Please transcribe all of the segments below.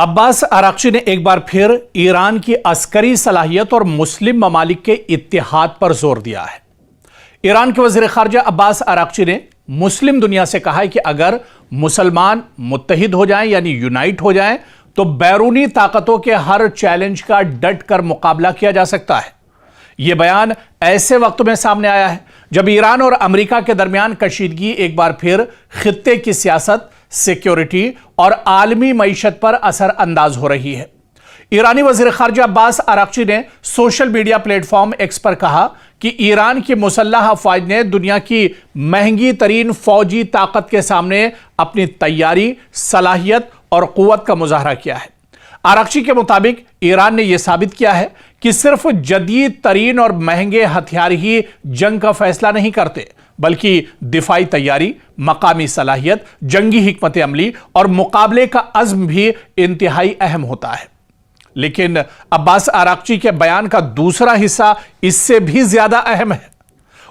अब्बास आराक्ची ने एक बार फिर ईरान की अस्करी सलाहियत और मुस्लिम ममालिक के इत्तेहाद पर जोर दिया है। ईरान के वज़ीर ख़ारजा अब्बास आराक्ची ने मुस्लिम दुनिया से कहा है कि अगर मुसलमान मुत्तहिद हो जाएं यानी यूनाइट हो जाएं तो बैरूनी ताकतों के हर चैलेंज का डट कर मुकाबला किया जा सकता है। यह बयान ऐसे वक्त में सामने आया है जब ईरान और अमेरिका के दरमियान कशीदगी एक बार फिर खित्ते की सियासत, सिक्योरिटी और आलमी मईशत पर असर अंदाज हो रही है। ईरानी वज़ीर ख़ारजा अब्बास आराक्ची ने सोशल मीडिया प्लेटफॉर्म एक्स पर कहा कि ईरान की मुसल्लह अफ़वाज ने दुनिया की महंगी तरीन फौजी ताकत के सामने अपनी तैयारी, सलाहियत और क़ुव्वत का मुज़ाहरा किया है। आराक्ची के मुताबिक ईरान ने यह साबित किया है कि सिर्फ जदीद तरीन और महंगे हथियार ही जंग का फैसला नहीं करते, बल्कि दिफाई तैयारी, मकामी सलाहियत, जंगी हिकमत अमली और मुकाबले का अज़्म भी इंतहाई अहम होता है। लेकिन अब्बास आराक्ची के बयान का दूसरा हिस्सा इससे भी ज्यादा अहम है।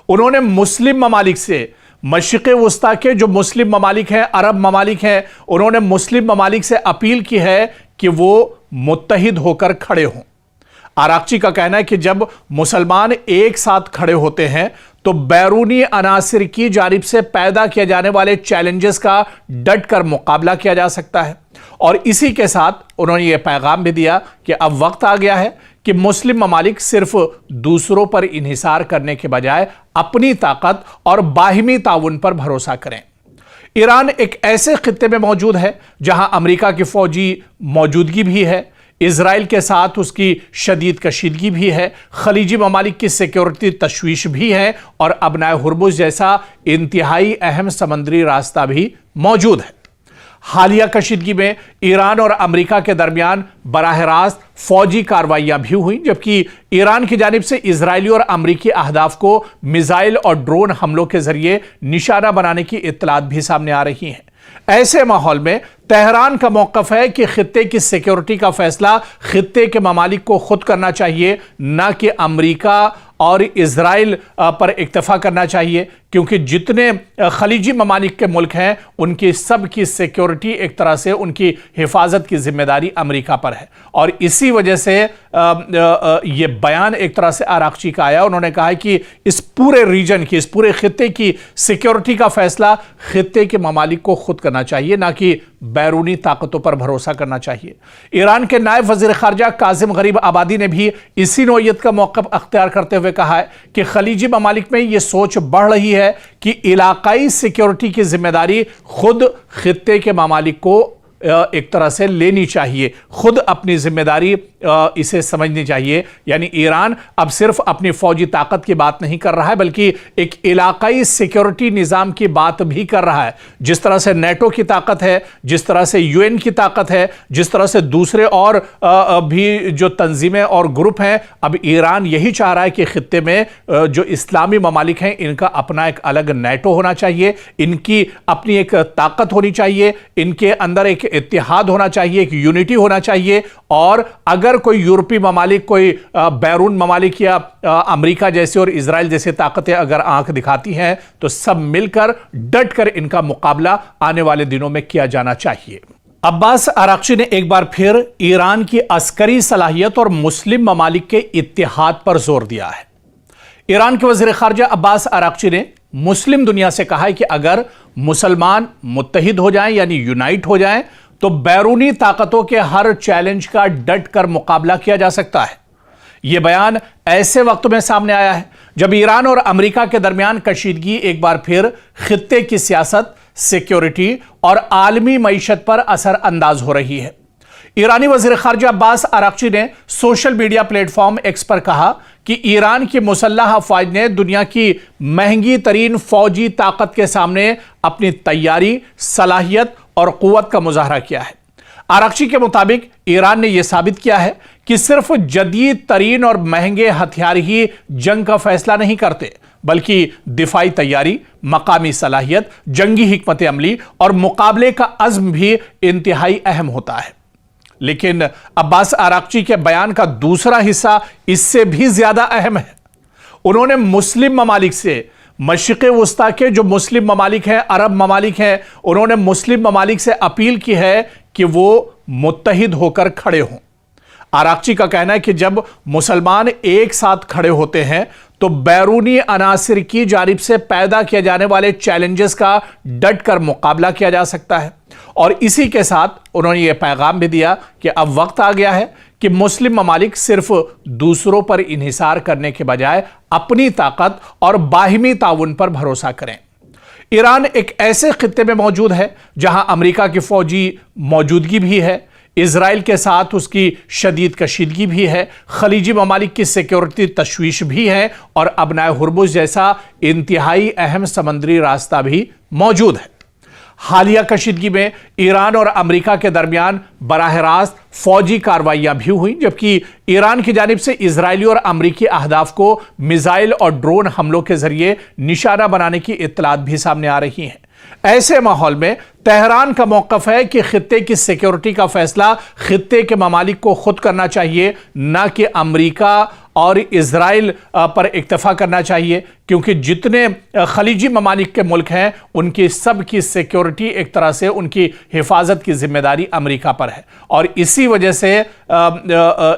उन्होंने मुस्लिम ममालिक से, मशरिक़ वस्ता के जो मुस्लिम ममालिक हैं, अरब ममालिक हैं, उन्होंने मुस्लिम ममालिक से अपील की है कि वो मुत्तहिद होकर खड़े हों। आराक्ची का कहना है कि जब मुसलमान एक साथ खड़े होते हैं तो बैरूनी अनासिर की जानिब से पैदा किए जाने वाले चैलेंजेस का डट कर मुकाबला किया जा सकता है। और इसी के साथ उन्होंने ये पैगाम भी दिया कि अब वक्त आ गया है कि मुस्लिम ममालिक सिर्फ दूसरों पर इन्हिसार करने के बजाय अपनी ताकत और बाहिमी ताउन पर भरोसा करें। ईरान एक ऐसे खित्ते में मौजूद है जहां अमेरिका की फौजी मौजूदगी भी है, इजराइल के साथ उसकी शदीद कशीदगी भी है, खलीजी ममालिक की सिक्योरिटी तशवीश भी है और अबनाए हुर्मुज़ जैसा इंतहाई अहम समंदरी रास्ता भी मौजूद है। हालिया कशीदगी में ईरान और अमेरिका के दरमियान बराह रास्त फौजी कार्रवाइयां भी हुई, जबकि ईरान की जानिब से इजरायली और अमेरिकी अहदाफ को मिसाइल और ड्रोन हमलों के जरिए निशाना बनाने की इत्तलात भी सामने आ रही हैं। ऐसे माहौल में तेहरान का मौक़िफ़ है कि खित्ते की सिक्योरिटी का फैसला खित्ते के ममालिक को खुद करना चाहिए, न कि अमेरिका और इजराइल पर इक्तफा करना चाहिए, क्योंकि जितने खलीजी ममालिक के मुल्क हैं उनकी सब की सिक्योरिटी एक तरह से उनकी हिफाजत की जिम्मेदारी अमेरिका पर है। और इसी वजह से ये बयान एक तरह से आराक्ची का आया। उन्होंने कहा कि इस पूरे रीजन की, इस पूरे खित्ते की सिक्योरिटी का फैसला खित्ते के ममालिक को खुद करना चाहिए, ना कि बैरूनी ताकतों पर भरोसा करना चाहिए। ईरान के नायब वज़ीर ख़ारजा काज़िम गरीब आबादी ने भी इसी नौइयत का मौक़िफ़ अख्तियार करते हुए कहा है कि खलीजी ममालिक में यह सोच बढ़ रही है कि इलाकाई सिक्योरिटी की जिम्मेदारी खुद खित्ते के ममालिक को एक तरह से लेनी चाहिए, खुद अपनी जिम्मेदारी इसे समझनी चाहिए। यानी ईरान अब सिर्फ अपनी फौजी ताकत की बात नहीं कर रहा है, बल्कि एक इलाकाई सिक्योरिटी निज़ाम की बात भी कर रहा है। जिस तरह से नेटो की ताकत है, जिस तरह से यूएन की ताकत है, जिस तरह से दूसरे और भी जो तंजीमें और ग्रुप हैं, अब ईरान यही चाह रहा है कि खित्ते में जो इस्लामी ममालिक हैं इनका अपना एक अलग नेटो होना चाहिए, इनकी अपनी एक ताकत होनी चाहिए, इनके अंदर एक इत्तेहाद होना चाहिए, एक यूनिटी होना चाहिए। और अगर कोई यूरोपीय ममालिक, कोई बैरून ममालिक या अमेरिका जैसे और इजराइल जैसे ताकतें अगर आंख दिखाती हैं तो सब मिलकर डट कर इनका मुकाबला आने वाले दिनों में किया जाना चाहिए। अब्बास आराक्ची ने एक बार फिर ईरान की अस्करी सलाहियत और मुस्लिम ममालिक के इत्तेहाद पर जोर दिया है। ईरान के वज़ीर ख़ारजा अब्बास आराक्ची ने मुस्लिम दुनिया से कहा है कि अगर मुसलमान मुत्तहिद हो जाएं यानी यूनाइट हो जाएं तो बैरूनी ताकतों के हर चैलेंज का डट कर मुकाबला किया जा सकता है। यह बयान ऐसे वक्त में सामने आया है जब ईरान और अमेरिका के दरमियान कशीदगी एक बार फिर खित्ते की सियासत, सिक्योरिटी और आलमी मईशत पर असर अंदाज हो रही है। ईरानी वज़ीर ख़ारजा अब्बास आराक्ची ने सोशल मीडिया प्लेटफॉर्म एक्स पर कहा कि ईरान की मुसल्लह अफ़वाज ने दुनिया की महंगी तरीन फौजी ताकत के सामने अपनी तैयारी, सलाहियत और क़ुव्वत का मुज़ाहरा किया है। आराक्ची के मुताबिक ईरान ने यह साबित किया है कि सिर्फ जदीद तरीन और महंगे हथियार ही जंग का फैसला नहीं करते, बल्कि दिफाई तैयारी, मकामी सलाहियत, जंगी हिकमत अमली और मुकाबले का अज़्म भी इंतहाई अहम होता है। लेकिन अब्बास आराक्ची के बयान का दूसरा हिस्सा इससे भी ज्यादा अहम है। उन्होंने मुस्लिम ममालिक से, मशरिक़ वस्ता के जो मुस्लिम ममालिक हैं, अरब ममालिक हैं, उन्होंने मुस्लिम ममालिक से अपील की है کہ وہ متحد ہو کر کھڑے ہوں۔ آراغچی کا کہنا ہے کہ جب مسلمان ایک ساتھ کھڑے ہوتے ہیں تو بیرونی عناصر کی جانب سے پیدا کیے جانے والے چیلنجز کا ڈٹ کر مقابلہ کیا جا سکتا ہے۔ اور اسی کے ساتھ انہوں نے یہ پیغام بھی دیا کہ اب وقت آ گیا ہے کہ مسلم ممالک صرف دوسروں پر انحصار کرنے کے بجائے اپنی طاقت اور باہمی تعاون پر بھروسہ کریں۔ ایران ایک ایسے خطے میں موجود ہے جہاں امریکہ کی فوجی موجودگی بھی ہے، اسرائیل کے ساتھ اس کی شدید کشیدگی بھی ہے، خلیجی ممالک کی سیکیورٹی تشویش بھی ہے، اور ابنائے ہرمز جیسا انتہائی اہم سمندری راستہ بھی موجود ہے۔ حالیہ کشیدگی میں ایران اور امریکہ کے درمیان براہ راست فوجی کارروائیاں بھی ہوئیں، جبکہ ایران کی جانب سے اسرائیلی اور امریکی اہداف کو میزائل اور ڈرون حملوں کے ذریعے نشانہ بنانے کی اطلاعات بھی سامنے آ رہی ہیں۔ ایسے ماحول میں تہران کا موقف ہے کہ خطے کی سیکیورٹی کا فیصلہ خطے کے ممالک کو خود کرنا چاہیے، نہ کہ امریکہ اور اسرائیل پر اکتفا کرنا چاہیے، کیونکہ جتنے خلیجی ممالک کے ملک ہیں ان کی سب کی سیکیورٹی ایک طرح سے ان کی حفاظت کی ذمہ داری امریکہ پر ہے۔ اور اسی وجہ سے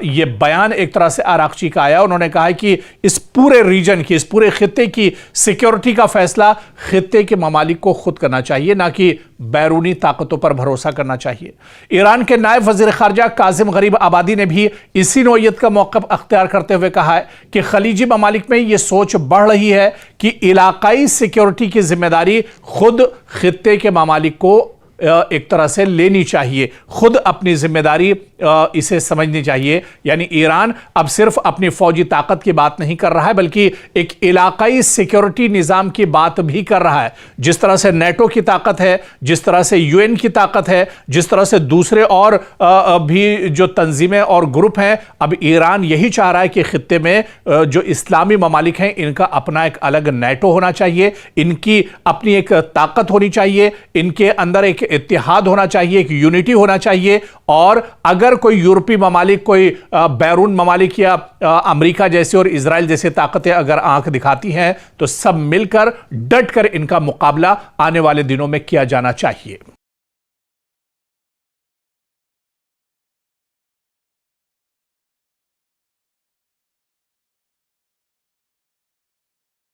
یہ بیان ایک طرح سے آراغچی کا آیا۔ انہوں نے کہا کہ اس پورے ریجن کی، اس پورے خطے کی سیکیورٹی کا فیصلہ خطے کے ممالک کو خود کرنا چاہیے، نہ کہ بیرونی طاقتوں پر بھروسہ کرنا چاہیے۔ ایران کے نائب وزیر خارجہ کاظم غریب آبادی نے بھی اسی نوعیت کا موقف اختیار کرتے ہوئے کہا ہے کہ خلیجی ممالک میں یہ سوچ بڑھ رہی ہے کہ علاقائی سیکیورٹی کی ذمہ داری خود خطے کے ممالک کو ایک طرح سے لینی چاہیے، خود اپنی ذمہ داری اسے سمجھنی چاہیے۔ یعنی ایران اب صرف اپنی فوجی طاقت کی بات نہیں کر رہا ہے، بلکہ ایک علاقائی سیکیورٹی نظام کی بات بھی کر رہا ہے۔ جس طرح سے نیٹو کی طاقت ہے، جس طرح سے UN کی طاقت ہے، جس طرح سے دوسرے اور بھی جو تنظیمیں اور گروپ ہیں، اب ایران یہی چاہ رہا ہے کہ خطے میں جو اسلامی ممالک ہیں ان کا اپنا ایک الگ نیٹو ہونا چاہیے، ان کی اپنی ایک طاقت ہونی چاہیے، ان کے اندر ایک اتحاد ہونا چاہیے، ایک یونٹی ہونا چاہیے۔ اور اگر کوئی یورپی ممالک، کوئی بیرون ممالک یا امریکہ جیسے اور اسرائیل جیسے طاقتیں اگر آنکھ دکھاتی ہیں تو سب مل کر ڈٹ کر ان کا مقابلہ آنے والے دنوں میں کیا جانا چاہیے۔